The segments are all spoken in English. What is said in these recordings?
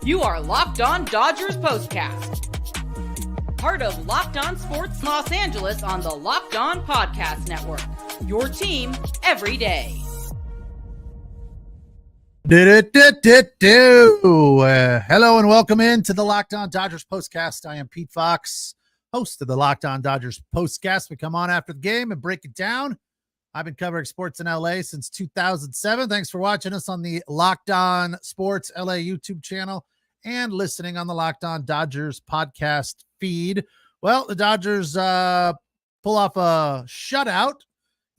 You are Locked On Dodgers Postcast, part of Locked On Sports Los Angeles on the Locked On Podcast Network. Your team every day. Hello and welcome into the Locked On Dodgers Postcast. I am Pete Fox, host of the Locked On Dodgers Postcast. We come on after the game and break it down. I've been covering sports in LA since 2007. Thanks for watching us on the Locked On Sports LA YouTube channel and listening on the Locked On Dodgers podcast feed. Well, the Dodgers pull off a shutout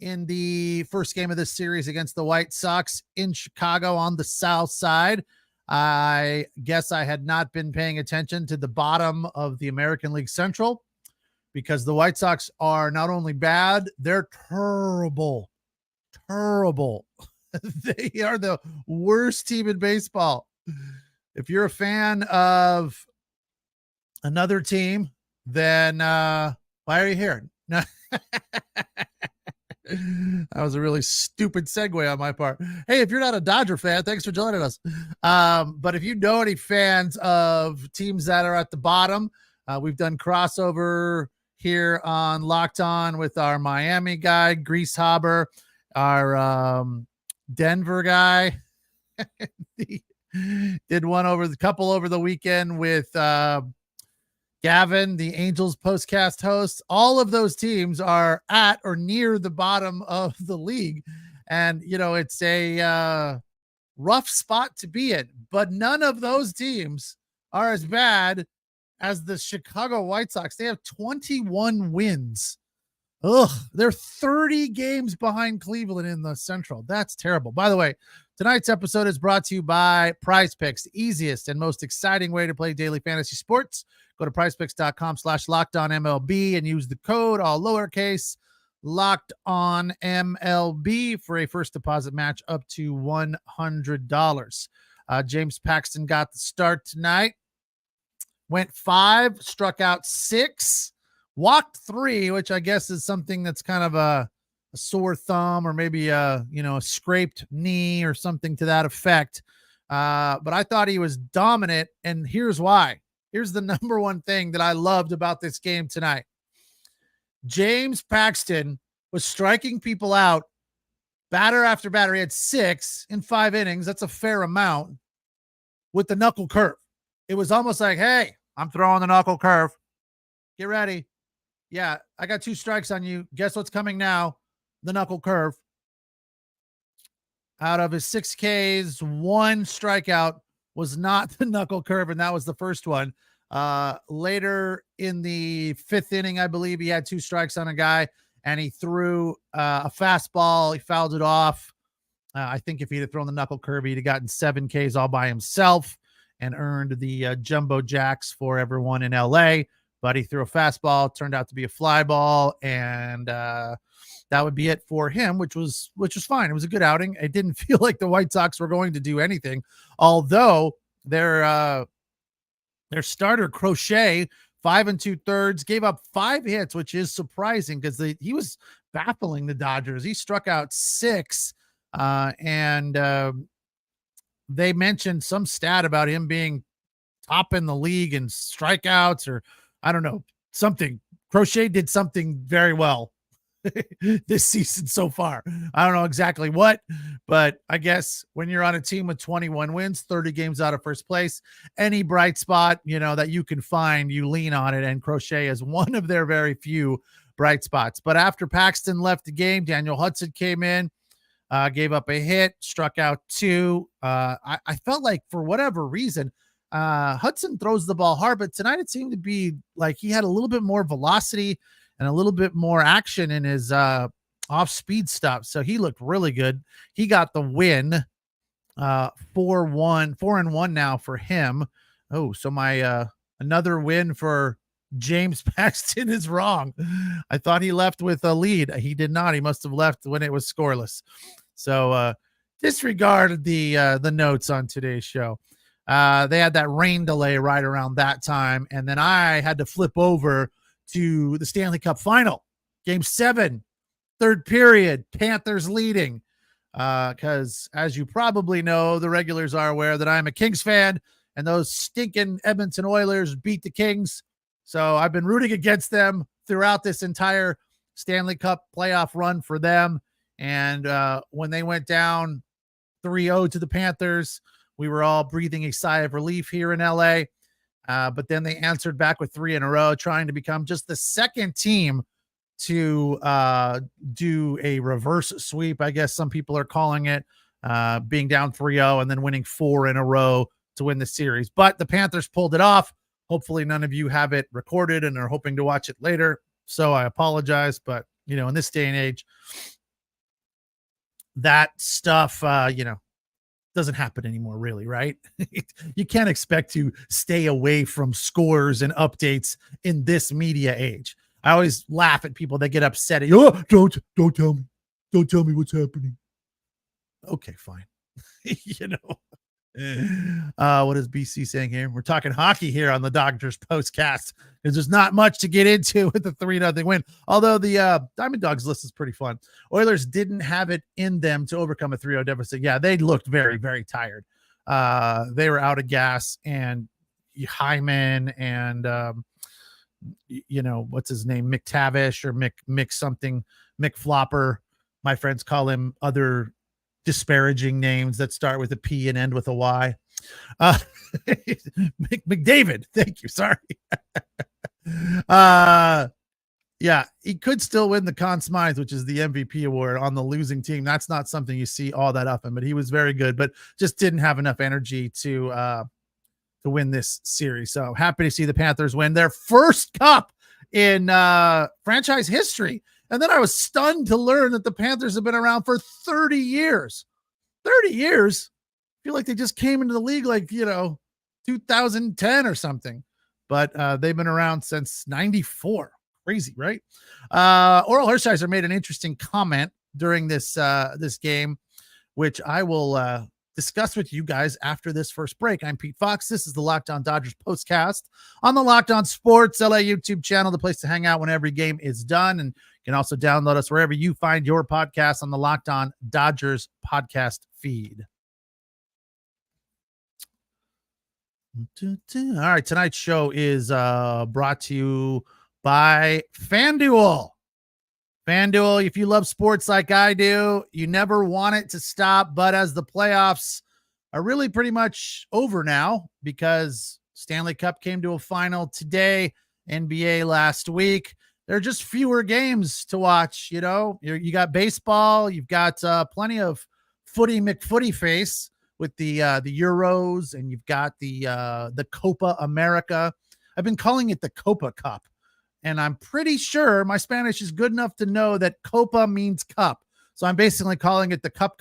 in the first game of this series against the White Sox in Chicago on the south side. I guess I had not been paying attention to the bottom of the American League Central because the White Sox are not only bad, they're terrible. Terrible. They are the worst team in baseball. If you're a fan of another team, then why are you here? No. That was a really stupid segue on my part. Hey, if you're not a Dodger fan, thanks for joining us. But if you know any fans of teams that are at the bottom, we've done crossover here on Locked On with our Miami guy, Greasehaber, our Denver guy. Did one over the couple over the weekend with Gavin, the Angels postcast host. All of those teams are at or near the bottom of the league. And, you know, it's a rough spot to be in, but none of those teams are as bad as the Chicago White Sox. They have 21 wins. Ugh, they're 30 games behind Cleveland in the Central. That's terrible. By the way, tonight's episode is brought to you by Prize Picks, the easiest and most exciting way to play daily fantasy sports. Go to prizepicks.com/LockedOnMLB and use the code, all lowercase, LockedOnMLB for a first deposit match up to $100. James Paxton got the start tonight. Went 5, struck out 6. Walked 3, which I guess is something that's kind of a sore thumb or maybe a scraped knee or something to that effect. But I thought he was dominant, and here's why. Here's the number one thing that I loved about this game tonight. James Paxton was striking people out batter after batter. He had 6 in 5 innings. That's a fair amount with the knuckle curve. It was almost like, hey, I'm throwing the knuckle curve. Get ready. Yeah, I got 2 strikes on you. Guess what's coming now? The knuckle curve. Out of his 6 Ks, 1 strikeout was not the knuckle curve, and that was the first one. Later in the 5th inning, I believe he had 2 strikes on a guy, and he threw a fastball. He fouled it off. I think if he'd have thrown the knuckle curve, he'd have gotten 7 Ks all by himself and earned the jumbo jacks for everyone in LA. But he threw a fastball, turned out to be a fly ball, and that would be it for him, which was fine. It was a good outing. It didn't feel like the White Sox were going to do anything, although their starter Crochet, 5 2/3, gave up 5 hits, which is surprising because he was baffling the Dodgers. He struck out 6, and they mentioned some stat about him being top in the league in strikeouts, or I don't know, something. Crochet did something very well this season so far. I don't know exactly what, but I guess when you're on a team with 21 wins, 30 games out of first place, any bright spot, that you can find, you lean on it. And Crochet is one of their very few bright spots. But after Paxton left the game, Daniel Hudson came in, gave up a hit, struck out 2. I felt like for whatever reason, Hudson throws the ball hard, but tonight it seemed to be like he had a little bit more velocity and a little bit more action in his off-speed stuff. So he looked really good. He got the win, 4-1 now for him. Oh, so my another win for James Paxton is wrong. I thought he left with a lead. He did not. He must have left when it was scoreless. So disregard the notes on today's show. They had that rain delay right around that time, and then I had to flip over to the Stanley Cup final, Game 7, 3rd period, Panthers leading. Because as you probably know, the regulars are aware that I'm a Kings fan, and those stinking Edmonton Oilers beat the Kings. So I've been rooting against them throughout this entire Stanley Cup playoff run for them. And when they went down 3-0 to the Panthers, we were all breathing a sigh of relief here in LA. But then they answered back with 3 in a row, trying to become just the second team to do a reverse sweep, I guess some people are calling it, being down 3-0 and then winning 4 in a row to win the series. But the Panthers pulled it off. Hopefully none of you have it recorded and are hoping to watch it later. So I apologize. But, you know, in this day and age, that stuff, doesn't happen anymore, really, right? You can't expect to stay away from scores and updates in this media age. I always laugh at people that get upset. Don't tell me. Don't tell me what's happening. Okay, fine. What is BC saying here? We're talking hockey here on the Dodgers postcast because there's not much to get into with the 3-0 win. Although the Diamond Dogs list is pretty fun. Oilers didn't have it in them to overcome a 3-0 deficit. Yeah, they looked very, very tired. They were out of gas, and Hyman and what's his name, McTavish or Mick something, Mick Flopper. My friends call him other disparaging names that start with a P and end with a Y. McDavid. Thank you. Sorry. Yeah, he could still win the Conn Smythe, which is the MVP award on the losing team. That's not something you see all that often, but he was very good, but just didn't have enough energy to win this series. So happy to see the Panthers win their first cup in franchise history. And then I was stunned to learn that the Panthers have been around for 30 years. 30 years? I feel like they just came into the league like, 2010 or something. But they've been around since 94. Crazy, right? Oral Hershiser made an interesting comment during this game, which I will discuss with you guys after this first break. I'm Pete Fox. This is the Locked On Dodgers postcast on the Locked On Sports LA YouTube channel, the place to hang out when every game is done. And you can also download us wherever you find your podcast on the Locked On Dodgers podcast feed. All right, tonight's show is brought to you by FanDuel. FanDuel, if you love sports like I do, you never want it to stop. But as the playoffs are really pretty much over now, because Stanley Cup came to a final today, NBA last week, there are just fewer games to watch. You got baseball, you've got plenty of footy McFooty face with the Euros, and you've got the Copa America. I've been calling it the Copa Cup. And I'm pretty sure my Spanish is good enough to know that Copa means cup. So I'm basically calling it the Cup.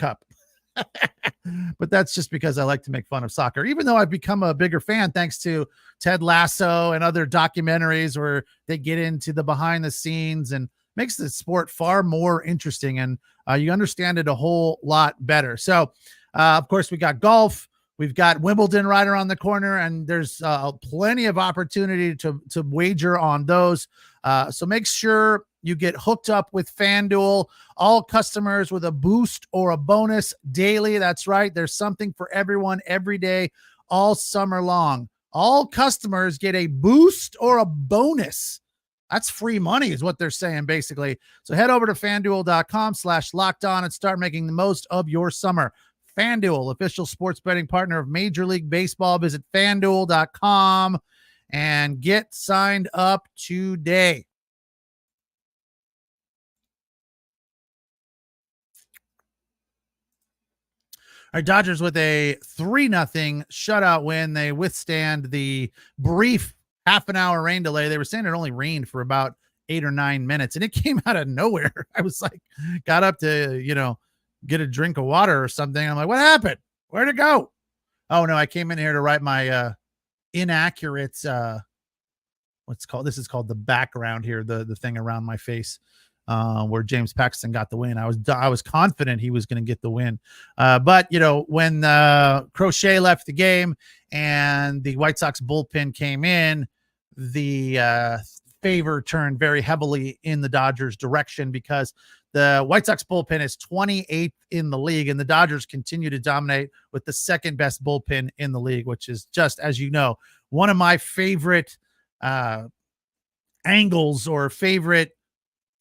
But that's just because I like to make fun of soccer, even though I've become a bigger fan thanks to Ted Lasso and other documentaries where they get into the behind the scenes and makes the sport far more interesting. And you understand it a whole lot better. So, of course, we got golf. We've got Wimbledon right around the corner, and there's plenty of opportunity to wager on those. So make sure you get hooked up with FanDuel. All customers with a boost or a bonus daily. That's right. There's something for everyone every day, all summer long. All customers get a boost or a bonus. That's free money is what they're saying, basically. So head over to FanDuel.com/lockedon and start making the most of your summer. FanDuel, official sports betting partner of Major League Baseball. Visit FanDuel.com and get signed up today. Our Dodgers with a 3-0 shutout win. They withstand the brief half an hour rain delay. They were saying it only rained for about 8 or 9 minutes, and it came out of nowhere. I was like, got up to, get a drink of water or something. I'm like, what happened? Where'd it go? Oh no, I came in here to write my inaccurate this is called the background here, the thing around my face, where James Paxton got the win. I was confident he was going to get the win. But when Crochet left the game and the White Sox bullpen came in, the favor turned very heavily in the Dodgers direction because The White Sox bullpen is 28th in the league, and the Dodgers continue to dominate with the second best bullpen in the league, which is just, as you know, one of my favorite angles or favorite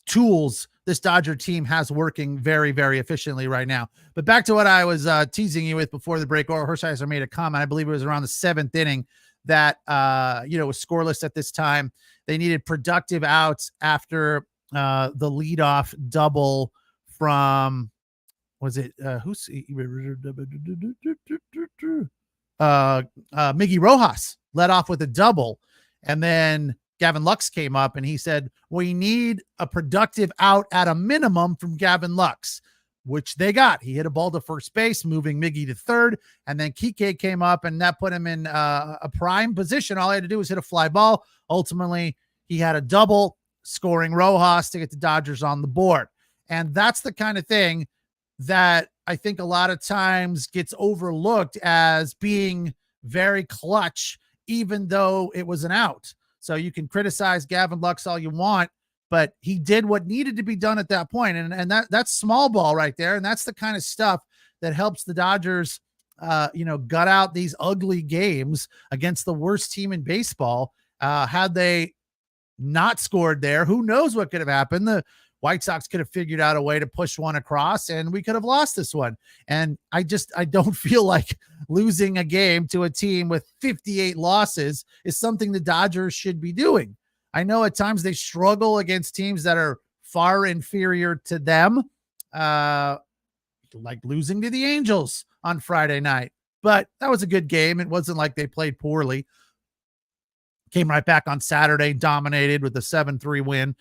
tools this Dodger team has working very, very efficiently right now. But back to what I was teasing you with before the break, or Hershiser made a comment, I believe it was around the 7th inning, that was scoreless at this time. They needed productive outs after the leadoff double from, was it Miggy Rojas led off with a double, and then Gavin Lux came up and he said, we need a productive out at a minimum from Gavin Lux, which they got. He hit a ball to first base, moving Miggy to third, and then Kike came up and that put him in a prime position. All he had to do was hit a fly ball. Ultimately, he had a double, scoring Rojas to get the Dodgers on the board. And that's the kind of thing that I think a lot of times gets overlooked as being very clutch, even though it was an out. So you can criticize Gavin Lux all you want, but he did what needed to be done at that point. And that's small ball right there. And that's the kind of stuff that helps the Dodgers, gut out these ugly games against the worst team in baseball. Had they not scored there, who knows what could have happened? The White Sox could have figured out a way to push one across and we could have lost this one. And I don't feel like losing a game to a team with 58 losses is something the Dodgers should be doing. I know at times they struggle against teams that are far inferior to them, like losing to the Angels on Friday night, but that was a good game. It wasn't like they played poorly. Came right back on Saturday, dominated with a 7-3 win.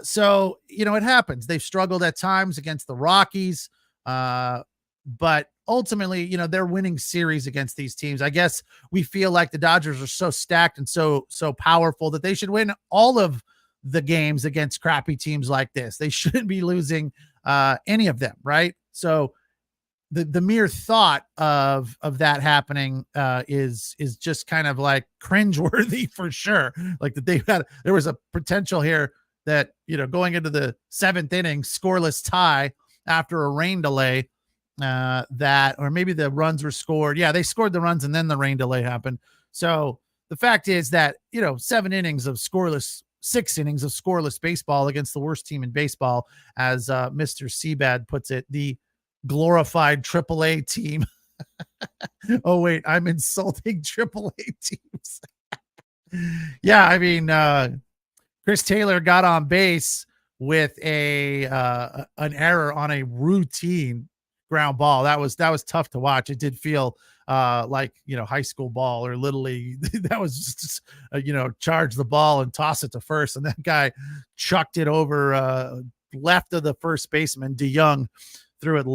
So, it happens. They've struggled at times against the Rockies, but ultimately, they're winning series against these teams. I guess we feel like the Dodgers are so stacked and so powerful that they should win all of the games against crappy teams like this. They shouldn't be losing any of them, right? So the mere thought of that happening is just kind of like cringeworthy for sure. Like that there was a potential here that, going into the 7th inning, scoreless tie after a rain delay, or maybe the runs were scored. Yeah, they scored the runs and then the rain delay happened. So the fact is that, 6 innings of scoreless baseball against the worst team in baseball, as Mr. Seabad puts it, the glorified AAA team. Oh wait, I'm insulting AAA teams. Yeah, I mean, Chris Taylor got on base with an error on a routine ground ball. That was tough to watch. It did feel like high school ball or little league. That was just charge the ball and toss it to first, and that guy chucked it over left of the first baseman. DeYoung threw it,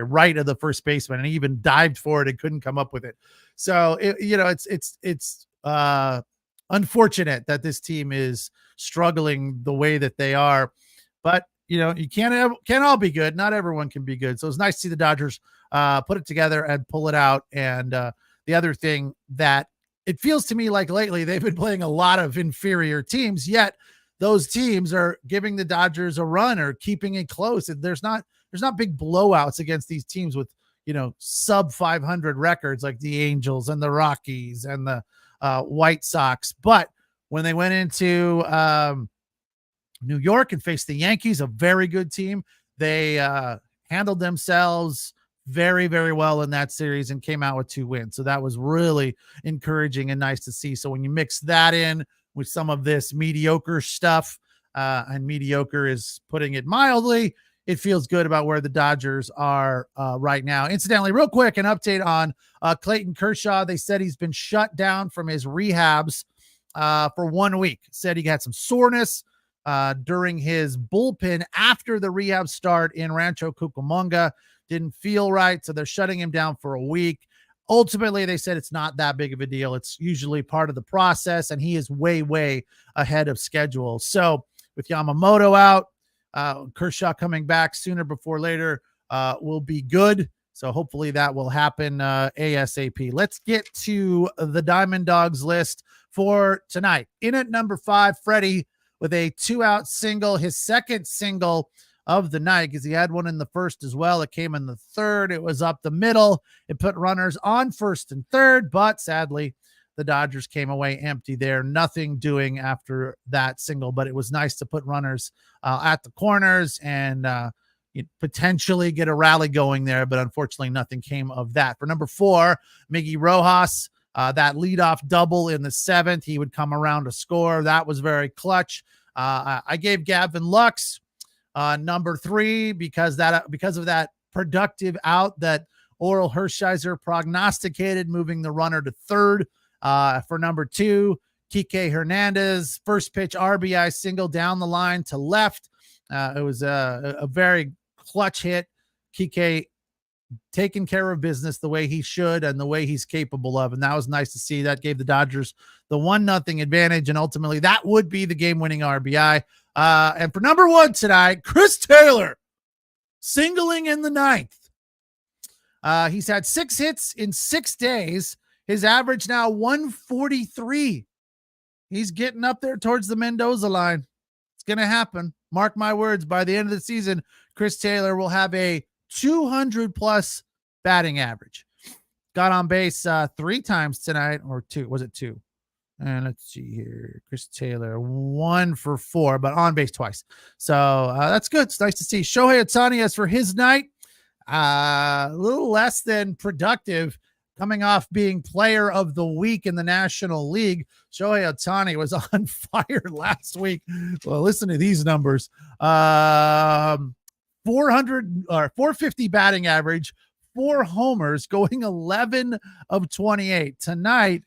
right of the first baseman, and he even dived for it and couldn't come up with it. So it's unfortunate that this team is struggling the way that they are, but you can't all be good. Not everyone can be good. So it's nice to see the Dodgers put it together and pull it out. And the other thing that it feels to me like lately, they've been playing a lot of inferior teams, yet those teams are giving the Dodgers a run or keeping it close. There's not big blowouts against these teams with, sub 500 records like the Angels and the Rockies and the White Sox. But when they went into New York and faced the Yankees, a very good team, they handled themselves very, very well in that series and came out with 2 wins. So that was really encouraging and nice to see. So when you mix that in with some of this mediocre stuff, and mediocre is putting it mildly, it feels good about where the Dodgers are right now. Incidentally, real quick, an update on Clayton Kershaw. They said he's been shut down from his rehabs for 1 week. Said he got some soreness during his bullpen after the rehab start in Rancho Cucamonga. Didn't feel right, so they're shutting him down for a week. Ultimately, they said it's not that big of a deal. It's usually part of the process, and he is way, way ahead of schedule. So with Yamamoto out, Kershaw coming back sooner before later will be good. So hopefully that will happen ASAP. Let's get to the Diamond Dogs list for tonight. In at number 5, Freddie with a 2-out single, his second single of the night because he had one in the first as well. It came in the third. It was up the middle. It put runners on first and third, but sadly, the Dodgers came away empty there. Nothing doing after that single, but it was nice to put runners at the corners and potentially get a rally going there, but unfortunately nothing came of that. For number 4, Miguel Rojas, that leadoff double in the 7th, he would come around to score. That was very clutch. I gave Gavin Lux number 3 because of that productive out that Oral Hershiser prognosticated, moving the runner to third. For number 2, Kike Hernandez, first pitch RBI single down the line to left. It was a very clutch hit. Kike taking care of business the way he should and the way he's capable of. And that was nice to see. That gave the Dodgers the 1-0 advantage. And ultimately that would be the game-winning RBI. And for number 1 tonight, Chris Taylor singling in the 9th. He's had 6 hits in 6 days. His average now 143. He's getting up there towards the Mendoza line. It's going to happen. Mark my words. By the end of the season, Chris Taylor will have a 200-plus batting average. Got on base 3 times tonight, or 2. Was it 2? And let's see here. Chris Taylor, 1 for 4, but on base twice. So that's good. It's nice to see. Shohei Otani, as for his night, a little less than productive, coming off being player of the week in the National League. Shohei Otani was on fire last week. Well, listen to these numbers. 450 batting average, 4 homers, going 11 of 28. Tonight,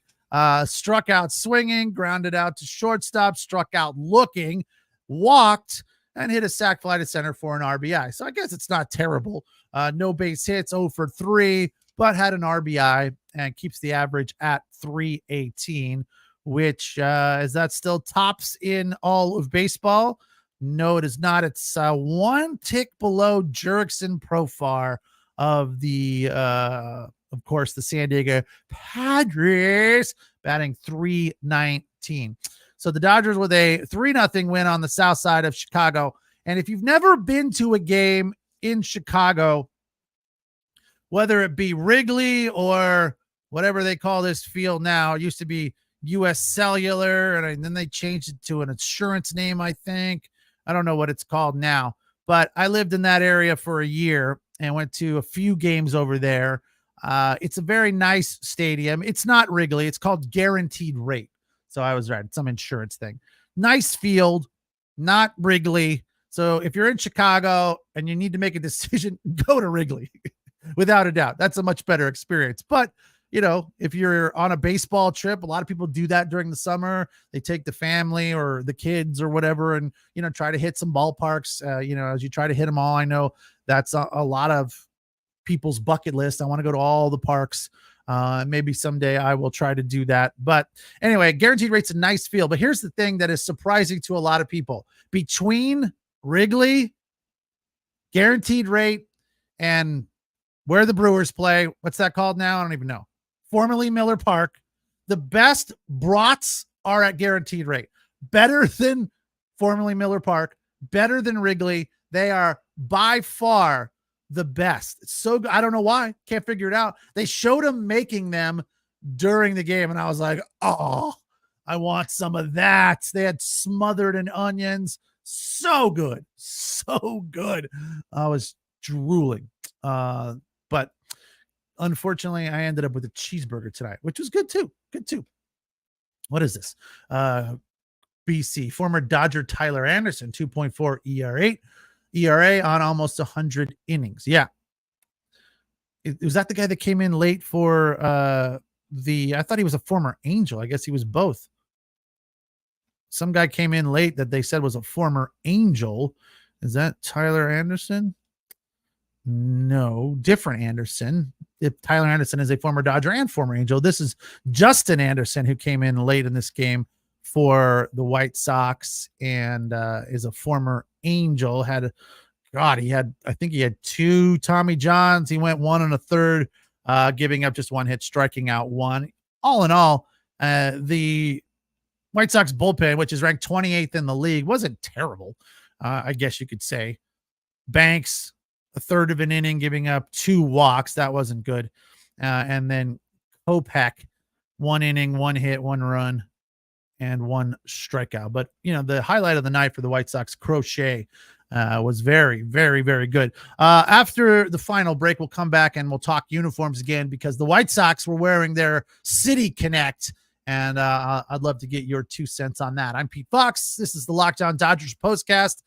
struck out swinging, grounded out to shortstop, struck out looking, walked, and hit a sac fly to center for an RBI. So I guess it's not terrible. No base hits, 0 for 3, but had an RBI and keeps the average at 318, which is that still tops in all of baseball? No, it is not. It's 1 tick below Jurickson Profar of the, of course, the San Diego Padres, batting 319. So the Dodgers with a 3-0 win on the south side of Chicago. And if you've never been to a game in Chicago, whether it be Wrigley or whatever they call this field now, it used to be US Cellular, and then they changed it to an insurance name, I think. I don't know what it's called now, but I lived in that area for a year and went to a few games over there. It's a very nice stadium. It's not Wrigley. It's called Guaranteed Rate. So I was right. It's some insurance thing. Nice field, not Wrigley. So if you're in Chicago and you need to make a decision, go to Wrigley. Without a doubt. That's a much better experience. But, you know, if you're on a baseball trip, a lot of people do that during the summer. They take the family or the kids or whatever and, you know, try to hit some ballparks, as you try to hit them all. I know that's a lot of people's bucket list. I want to go to all the parks. Maybe someday I will try to do that. But anyway, Guaranteed Rate's a nice field. But here's the thing that is surprising to a lot of people. Between Wrigley, Guaranteed Rate, and where the Brewers play, what's that called now? I don't even know. Formerly Miller Park. The best brats are at Guaranteed Rate. Better than formerly Miller Park, better than Wrigley. They are by far the best. It's so good. I don't know why. Can't figure it out. They showed them making them during the game, and I was like, oh, I want some of that. They had smothered in onions. So good. So good. I was drooling. But unfortunately, I ended up with a cheeseburger tonight, which was good too. Good too. What is this? BC, former Dodger Tyler Anderson, 2.4 ERA on almost 100 innings. Yeah. Was that the guy that came in late for I thought he was a former Angel. I guess he was both. Some guy came in late that they said was a former Angel. Is that Tyler Anderson? No, different Anderson. If Tyler Anderson is a former Dodger and former Angel, this is Justin Anderson, who came in late in this game for the White Sox and is a former Angel. I think he had 2 Tommy Johns. He went 1 1/3, giving up just 1 hit, striking out 1. All in all, the White Sox bullpen, which is ranked 28th in the league, wasn't terrible. I guess you could say. Banks, a third of an inning, giving up 2 walks. That wasn't good. And then Kopech, 1 inning, 1 hit, 1 run, and 1 strikeout. But, the highlight of the night for the White Sox, Crochet, was very, very, very good. After the final break, we'll come back and we'll talk uniforms again because the White Sox were wearing their City Connect. And I'd love to get your 2 cents on that. I'm Pete Fox. This is the Locked On Dodgers postcast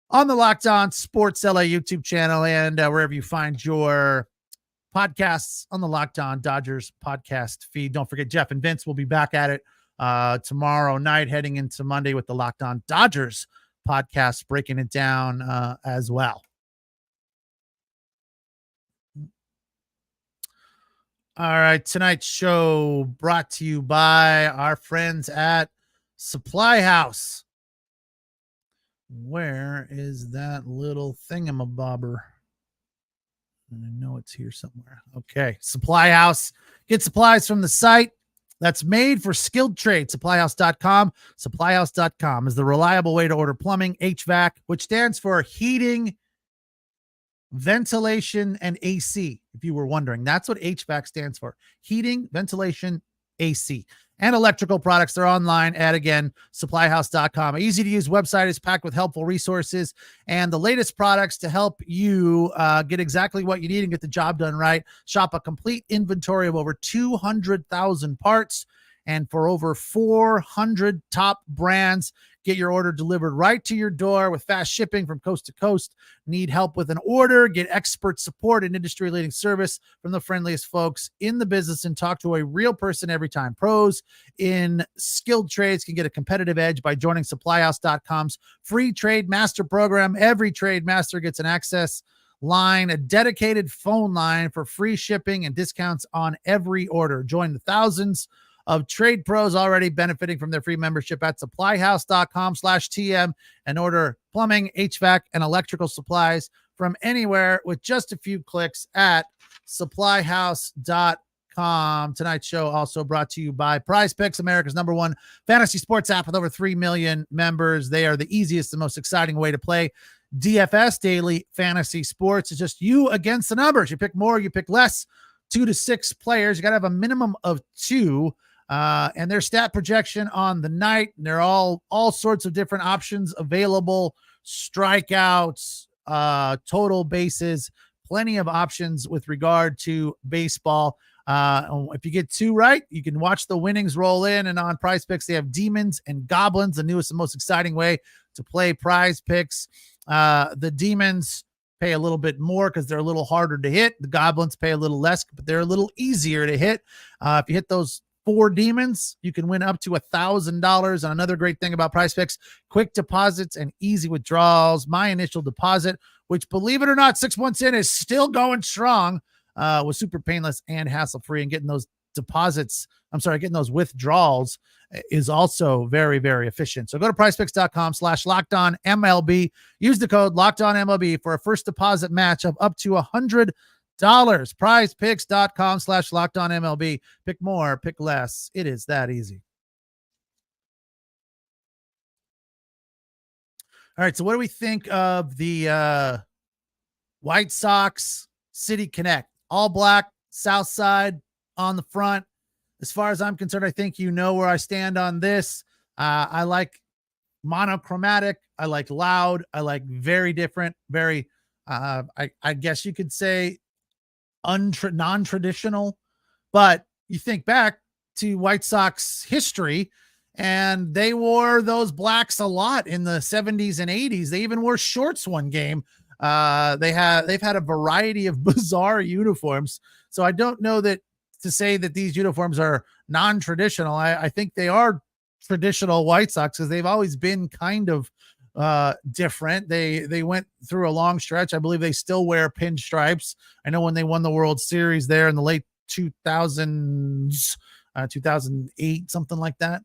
on the Locked On Sports LA YouTube channel and wherever you find your podcasts on the Locked On Dodgers podcast feed. Don't forget, Jeff and Vince will be back at it tomorrow night, heading into Monday with the Locked On Dodgers podcast, breaking it down as well. All right, tonight's show brought to you by our friends at Supply House. Where is that little thingamabobber? I know it's here somewhere. Okay, Supply House. Get supplies from the site that's made for skilled trade. Supplyhouse.com. Supplyhouse.com is the reliable way to order plumbing, h-vac, which stands for heating, ventilation, and AC. If you were wondering, that's what h-vac stands for. Heating, ventilation, AC. And electrical products. They're online at, again, supplyhouse.com. Easy to use website is packed with helpful resources and the latest products to help you get exactly what you need and get the job done right. Shop a complete inventory of over 200,000 parts and for over 400 top brands. Get your order delivered right to your door with fast shipping from coast to coast. Need help with an order? Get expert support and industry-leading service from the friendliest folks in the business and talk to a real person every time. Pros in skilled trades can get a competitive edge by joining supplyhouse.com's free trade master program. Every trade master gets an access line, a dedicated phone line for free shipping and discounts on every order. Join the thousands of trade pros already benefiting from their free membership at supplyhouse.com/TM and order plumbing, HVAC, and electrical supplies from anywhere with just a few clicks at supplyhouse.com. Tonight's show also brought to you by Prize Picks, America's #1 fantasy sports app with over 3 million members. They are the easiest and most exciting way to play DFS, daily fantasy sports. It's just you against the numbers. You pick more, you pick less, 2 to 6 players. You got to have a minimum of 2. And their stat projection on the night, and they're all sorts of different options available, strikeouts, total bases, plenty of options with regard to baseball. If you get 2 right, you can watch the winnings roll in. And on Prize Picks, they have Demons and Goblins, the newest and most exciting way to play Prize Picks. The Demons pay a little bit more because they're a little harder to hit. The Goblins pay a little less, but they're a little easier to hit. If you hit those 4 demons, you can win up to $1,000. And another great thing about Prize Picks, quick deposits and easy withdrawals. My initial deposit, which, believe it or not, 6 months in, is still going strong, was super painless and hassle-free. And getting those withdrawals is also very, very efficient. So go to prizepicks.com/LockedOnMLB. Use the code LockedOnMLB for a first deposit match of up to $100. Prizepicks.com/LockedOnMLB. Pick more, pick less. It is that easy. All right, so what do we think of the White Sox City Connect? All black, south side on the front. As far as I'm concerned, I think you know where I stand on this. I like monochromatic. I like loud. I like very different, very, I guess you could say, non-traditional. But you think back to White Sox history, and they wore those blacks a lot in the 70s and 80s. They even wore shorts one game. They've had a variety of bizarre uniforms. So I don't know that to say that these uniforms are non-traditional. I think they are traditional White Sox because they've always been kind of different. They went through a long stretch. I believe they still wear pinstripes. I know when they won the World Series there in the late 2000s, 2008, something like that,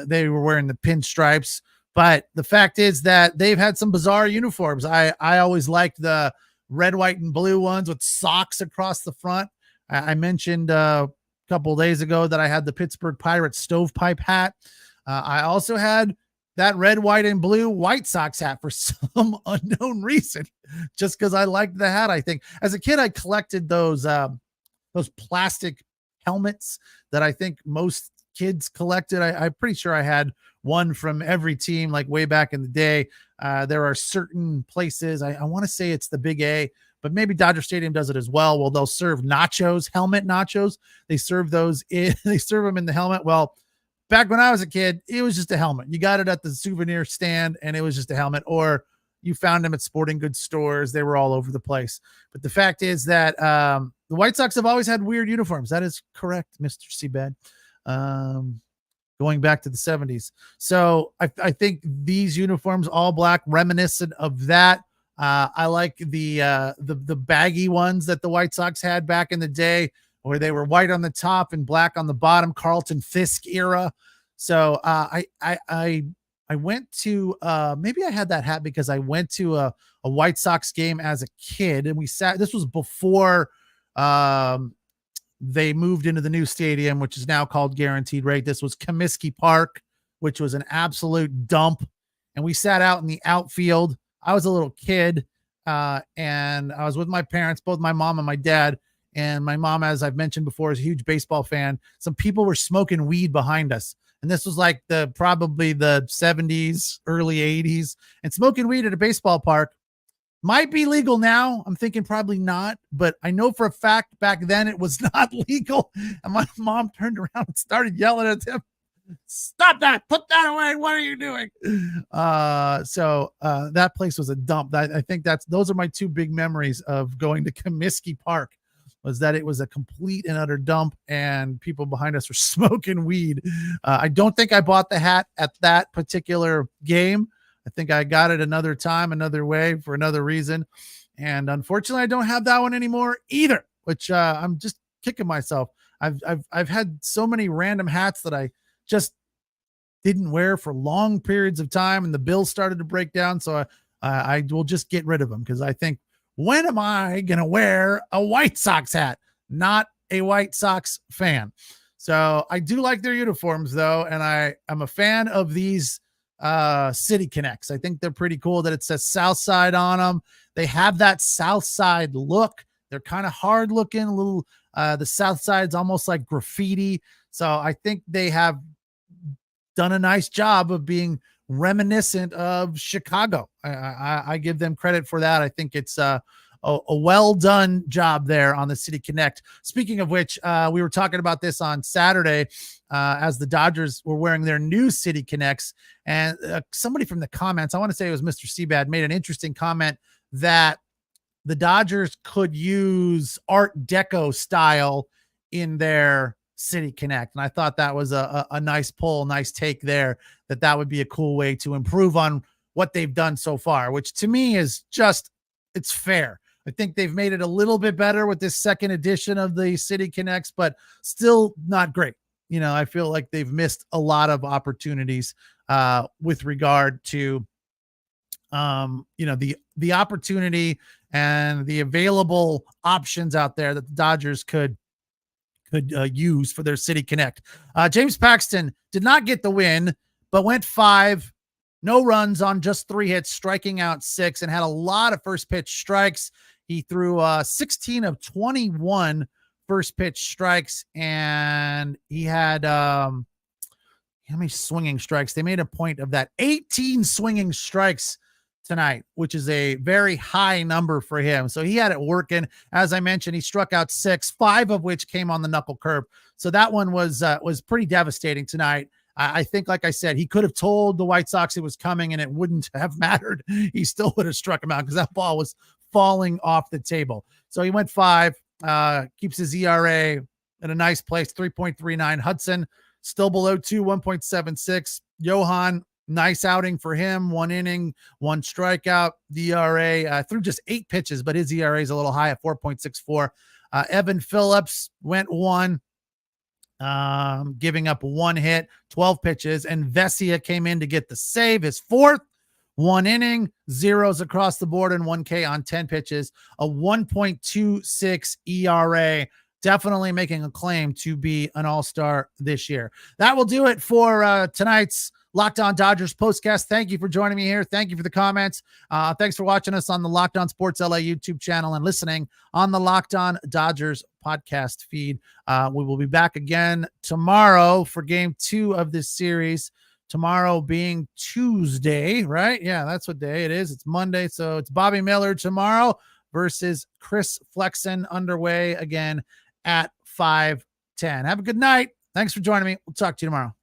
they were wearing the pinstripes. But the fact is that they've had some bizarre uniforms. I always liked the red, white, and blue ones with socks across the front. I mentioned a couple of days ago that I had the Pittsburgh Pirates stovepipe hat. I also had that red, white, and blue White Sox hat for some unknown reason, just because I liked the hat. I think as a kid, I collected those plastic helmets that I think most kids collected. I'm pretty sure I had one from every team, like way back in the day. There are certain places, I want to say it's the Big A, but maybe Dodger Stadium does it as well. Well, they'll serve nachos, helmet nachos. They serve those they serve them in the helmet. Well, back when I was a kid, it was just a helmet. You got it at the souvenir stand and it was just a helmet, or you found them at sporting goods stores. They were all over the place. But the fact is that the White Sox have always had weird uniforms. That is correct, Mr. Seabed. Going back to the 70s. So I think these uniforms, all black, reminiscent of that. I like the baggy ones that the White Sox had back in the day, where they were white on the top and black on the bottom, Carlton Fisk era. So I went to maybe I had that hat because I went to a White Sox game as a kid, and we sat. This was before they moved into the new stadium, which is now called Guaranteed Rate. This was Comiskey Park, which was an absolute dump, and we sat out in the outfield. I was a little kid, and I was with my parents, both my mom and my dad. And my mom, as I've mentioned before, is a huge baseball fan. Some people were smoking weed behind us. And this was like probably the 70s, early 80s. And smoking weed at a baseball park might be legal now. I'm thinking probably not. But I know for a fact back then it was not legal. And my mom turned around and started yelling at him. Stop that. Put that away. What are you doing? So that place was a dump. I think those are my two big memories of going to Comiskey Park. Was that it was a complete and utter dump and people behind us were smoking weed. I don't think I bought the hat at that particular game. I think I got it another time, another way, for another reason. And unfortunately, I don't have that one anymore either, which I'm just kicking myself. I've had so many random hats that I just didn't wear for long periods of time, and the bills started to break down. So I will just get rid of them, because I think, when am I going to wear a White Sox hat? Not a White Sox fan. So I do like their uniforms, though, and I'm a fan of these City Connects. I think they're pretty cool that it says Southside on them. They have that Southside look. They're kind of hard looking, a little. The Southside's almost like graffiti. So I think they have done a nice job of being reminiscent of Chicago. I give them credit for that. I think it's a well done job there on the City Connect. Speaking of which, we were talking about this on Saturday as the Dodgers were wearing their new City Connects, and somebody from the comments, I want to say it was Mr. Seabad, made an interesting comment that the Dodgers could use Art Deco style in their City Connect. And I thought that was a nice pull, nice take there, that would be a cool way to improve on what they've done so far, which to me is just, it's fair. I think they've made it a little bit better with this second edition of the City Connects, but still not great. You know, I feel like they've missed a lot of opportunities with regard to, the opportunity and the available options out there that the Dodgers could use for their City Connect. James Paxton did not get the win, but went 5, no runs on just 3 hits, striking out 6, and had a lot of first pitch strikes. He threw 16 of 21 first pitch strikes, and he had how many swinging strikes? They made a point of that. 18 swinging strikes tonight, which is a very high number for him. So he had it working. As I mentioned, he struck out 6, 5 of which came on the knuckle curve. So that one was pretty devastating tonight. I think, like I said, he could have told the White Sox it was coming and it wouldn't have mattered. He still would have struck him out because that ball was falling off the table. So he went 5, keeps his ERA in a nice place, 3.39. Hudson still below 2, 1.76. Johan, nice outing for him. 1 inning, 1 strikeout. The ERA threw just 8 pitches, but his ERA is a little high at 4.64. Evan Phillips went 1, giving up 1 hit, 12 pitches, and Vesia came in to get the save, his 4th. 1 inning, 0s across the board, and 1 K on 10 pitches, a 1.26 ERA. Definitely making a claim to be an all-star this year. That will do it for tonight's Locked On Dodgers Postcast. Thank you for joining me here. Thank you for the comments. Thanks for watching us on the Locked On Sports LA YouTube channel and listening on the Locked On Dodgers podcast feed. We will be back again tomorrow for game 2 of this series. Tomorrow being Tuesday, right? Yeah, that's what day it is. It's Monday. So it's Bobby Miller tomorrow versus Chris Flexen, underway again at 5:10. Have a good night. Thanks for joining me. We'll talk to you tomorrow.